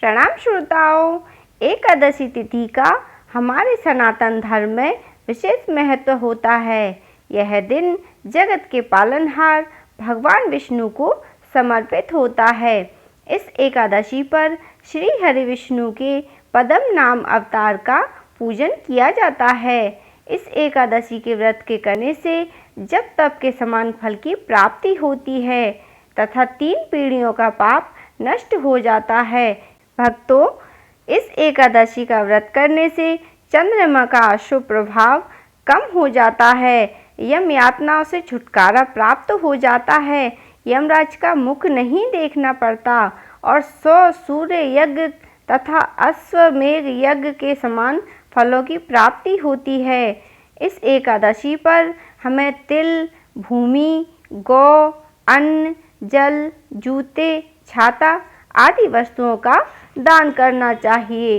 प्रणाम श्रोताओं। एकादशी तिथि का हमारे सनातन धर्म में विशेष महत्व होता है। यह दिन जगत के पालनहार भगवान विष्णु को समर्पित होता है। इस एकादशी पर श्री हरि विष्णु के पद्म नाम अवतार का पूजन किया जाता है। इस एकादशी के व्रत के करने से जप तप के समान फल की प्राप्ति होती है तथा 3 पीढ़ियों का पाप नष्ट हो जाता है। भक्तों, इस एकादशी का व्रत करने से चंद्रमा का अशुभ प्रभाव कम हो जाता है, यम यातनाओं से छुटकारा प्राप्त हो जाता है, यमराज का मुख नहीं देखना पड़ता और 100 सूर्य यज्ञ तथा अश्वमेघ यज्ञ के समान फलों की प्राप्ति होती है। इस एकादशी पर हमें तिल, भूमि, गौ, अन्न, जल, जूते, छाता आदि वस्तुओं का दान करना चाहिए।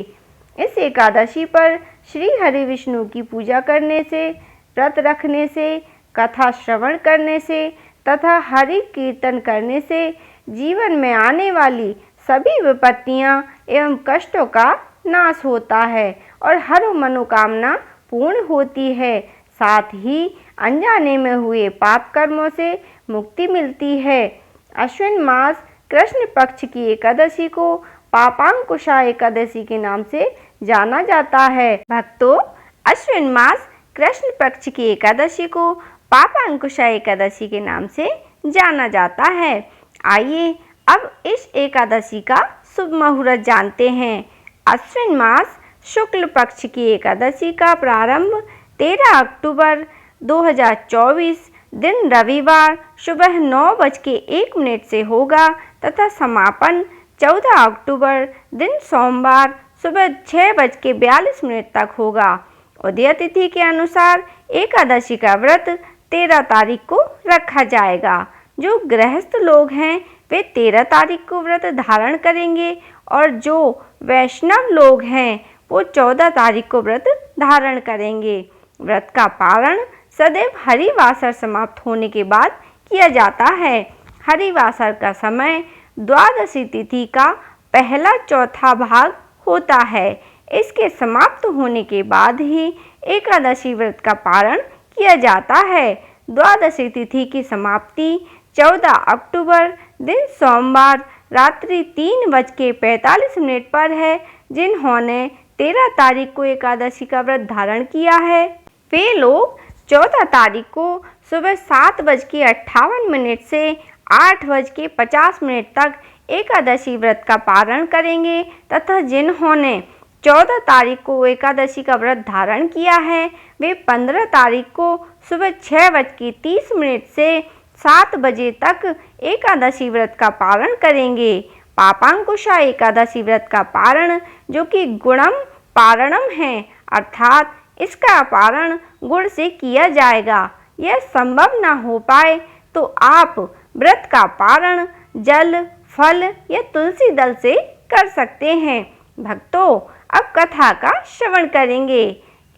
इस एकादशी पर श्री हरि विष्णु की पूजा करने से, व्रत रखने से, कथा श्रवण करने से तथा हरि कीर्तन करने से जीवन में आने वाली सभी विपत्तियां एवं कष्टों का नाश होता है और हर मनोकामना पूर्ण होती है। साथ ही अनजाने में हुए पाप कर्मों से मुक्ति मिलती है। अश्विन मास कृष्ण पक्ष की एकादशी को पापांकुशा एकादशी के नाम से जाना जाता है। भक्तों, अश्विन मास कृष्ण पक्ष की एकादशी को पापांकुशा एकादशी के नाम से जाना जाता है। आइए अब इस एकादशी का शुभ मुहूर्त जानते हैं। अश्विन मास शुक्ल पक्ष की एकादशी का प्रारंभ 13 अक्टूबर 2024 दिन रविवार सुबह 9:01 से होगा तथा समापन 14 अक्टूबर दिन सोमवार सुबह 6:42 तक होगा। उदय तिथि के अनुसार एकादशी का व्रत 13 तारीख को रखा जाएगा। जो गृहस्थ लोग हैं वे 13 तारीख को व्रत धारण करेंगे और जो वैष्णव लोग हैं वो 14 तारीख को व्रत धारण करेंगे। व्रत का पारण सदैव हरिवासर समाप्त होने के बाद किया जाता है। हरिवासर का समय द्वादशी तिथि का पहला चौथा भाग होता है। इसके समाप्त होने के बाद ही एकादशी व्रत का पारण किया जाता है। द्वादशी तिथि की समाप्ति 14 अक्टूबर दिन सोमवार रात्रि 3:45 पर है। जिन्होंने 13 तारीख को एकादशी का व्रत धारण किया है वे लोग 14 तारीख को सुबह 7:58 से 8:50 तक एकादशी व्रत का पारण करेंगे तथा जिन्होंने 14 तारीख को एकादशी का व्रत धारण किया है वे 15 तारीख को सुबह 6:30 से 7 बजे तक एकादशी व्रत का पारण करेंगे। पापांकुशा एकादशी व्रत का पारण, जो कि गुणम पारणम है, अर्थात इसका पारण गुड़ से किया जाएगा। यह संभव न हो पाए तो आप व्रत का पारण जल, फल या तुलसी दल से कर सकते हैं। भक्तों, अब कथा का श्रवण करेंगे।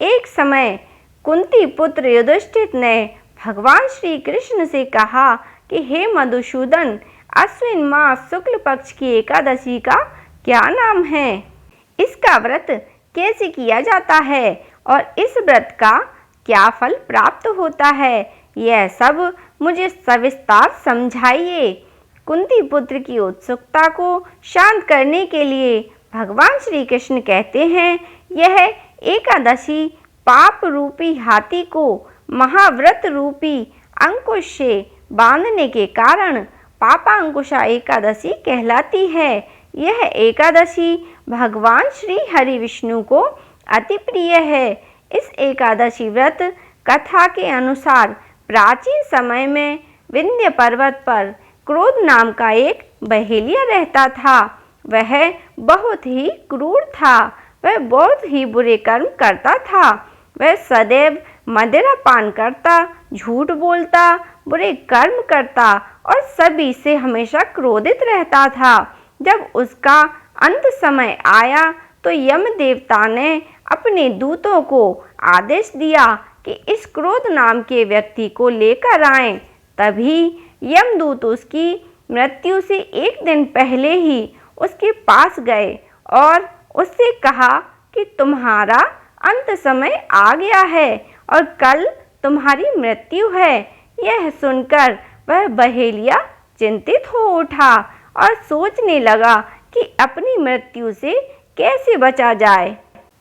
एक समय कुंती पुत्र युधिष्ठिर ने भगवान श्री कृष्ण से कहा कि हे मधुसूदन, अश्विन मास शुक्ल पक्ष की एकादशी का क्या नाम है? इसका व्रत कैसे किया जाता है और इस व्रत का क्या फल प्राप्त होता है? यह सब मुझे सविस्तार समझाइए। कुंती पुत्र की उत्सुकता को शांत करने के लिए भगवान श्री कृष्ण कहते हैं, यह एकादशी पाप रूपी हाथी को महाव्रत रूपी अंकुश से बांधने के कारण पापांकुशा एकादशी कहलाती है। यह एकादशी भगवान श्री हरि विष्णु को अति प्रिय है। इस एकादशी व्रत कथा के अनुसार प्राचीन समय में विंध्य पर्वत पर क्रोध नाम का एक बहेलिया रहता था। वह बहुत ही क्रूर था। वह बहुत ही बुरे कर्म करता था। वह सदैव मदिरा पान करता, झूठ बोलता, बुरे कर्म करता और सभी से हमेशा क्रोधित रहता था। जब उसका अंत समय आया तो यम देवता ने अपने दूतों को आदेश दिया कि इस क्रोध नाम के व्यक्ति को लेकर आएं। तभी यमदूत उसकी मृत्यु से 1 दिन पहले ही उसके पास गए और उससे कहा कि तुम्हारा अंत समय आ गया है और कल तुम्हारी मृत्यु है। यह सुनकर वह बहेलिया चिंतित हो उठा और सोचने लगा कि अपनी मृत्यु से कैसे बचा जाए।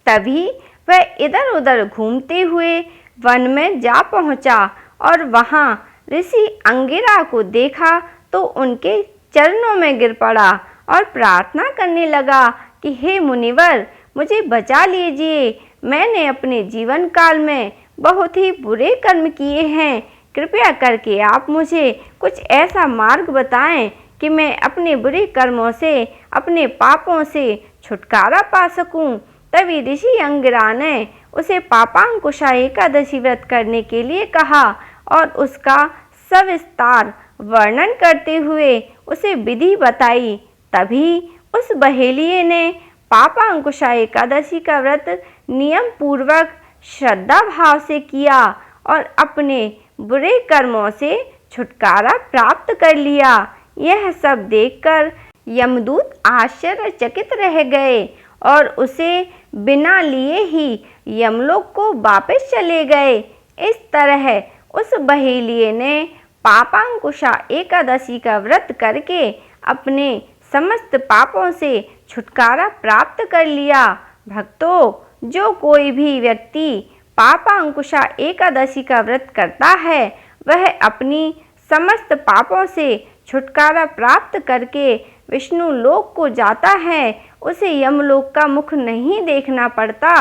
तभी वह इधर उधर घूमते हुए वन में जा पहुंचा और वहां ऋषि अंगिरा को देखा तो उनके चरणों में गिर पड़ा और प्रार्थना करने लगा कि हे मुनिवर, मुझे बचा लीजिए। मैंने अपने जीवन काल में बहुत ही बुरे कर्म किए हैं। कृपया करके आप मुझे कुछ ऐसा मार्ग बताएं कि मैं अपने बुरे कर्मों से, अपने पापों से छुटकारा पा सकूं। तभी ऋषि अंगिरा ने उसे पापांकुशा एकादशी व्रत करने के लिए कहा और उसका सविस्तार वर्णन करते हुए उसे विधि बताई। तभी उस बहेलिये ने पापांकुशा एकादशी का व्रत नियम पूर्वक श्रद्धा भाव से किया और अपने बुरे कर्मों से छुटकारा प्राप्त कर लिया। यह सब देखकर यमदूत आश्चर्यचकित रह गए और उसे बिना लिए ही यमलोक को वापस चले गए। इस तरह उस बहेलिये ने पापांकुशा एकादशी का व्रत करके अपने समस्त पापों से छुटकारा प्राप्त कर लिया। भक्तों, जो कोई भी व्यक्ति पापांकुशा एकादशी का व्रत करता है वह अपनी समस्त पापों से छुटकारा प्राप्त करके विष्णु लोक को जाता है। उसे यमलोक का मुख नहीं देखना पड़ता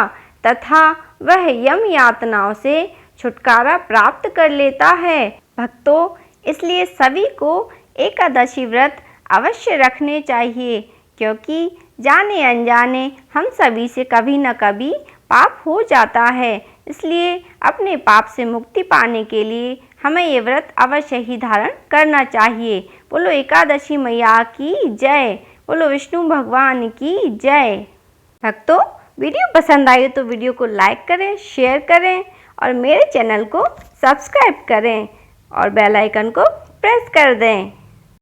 तथा वह यम यातनाओं से छुटकारा प्राप्त कर लेता है। भक्तों, इसलिए सभी को एकादशी व्रत अवश्य रखने चाहिए, क्योंकि जाने अनजाने हम सभी से कभी न कभी पाप हो जाता है। इसलिए अपने पाप से मुक्ति पाने के लिए हमें ये व्रत अवश्य ही धारण करना चाहिए। बोलो एकादशी मैया की जय, बोलो विष्णु भगवान की जय। भक्तों, वीडियो पसंद आई तो वीडियो को लाइक करें, शेयर करें और मेरे चैनल को सब्सक्राइब करें और बेल आइकन को प्रेस कर दें।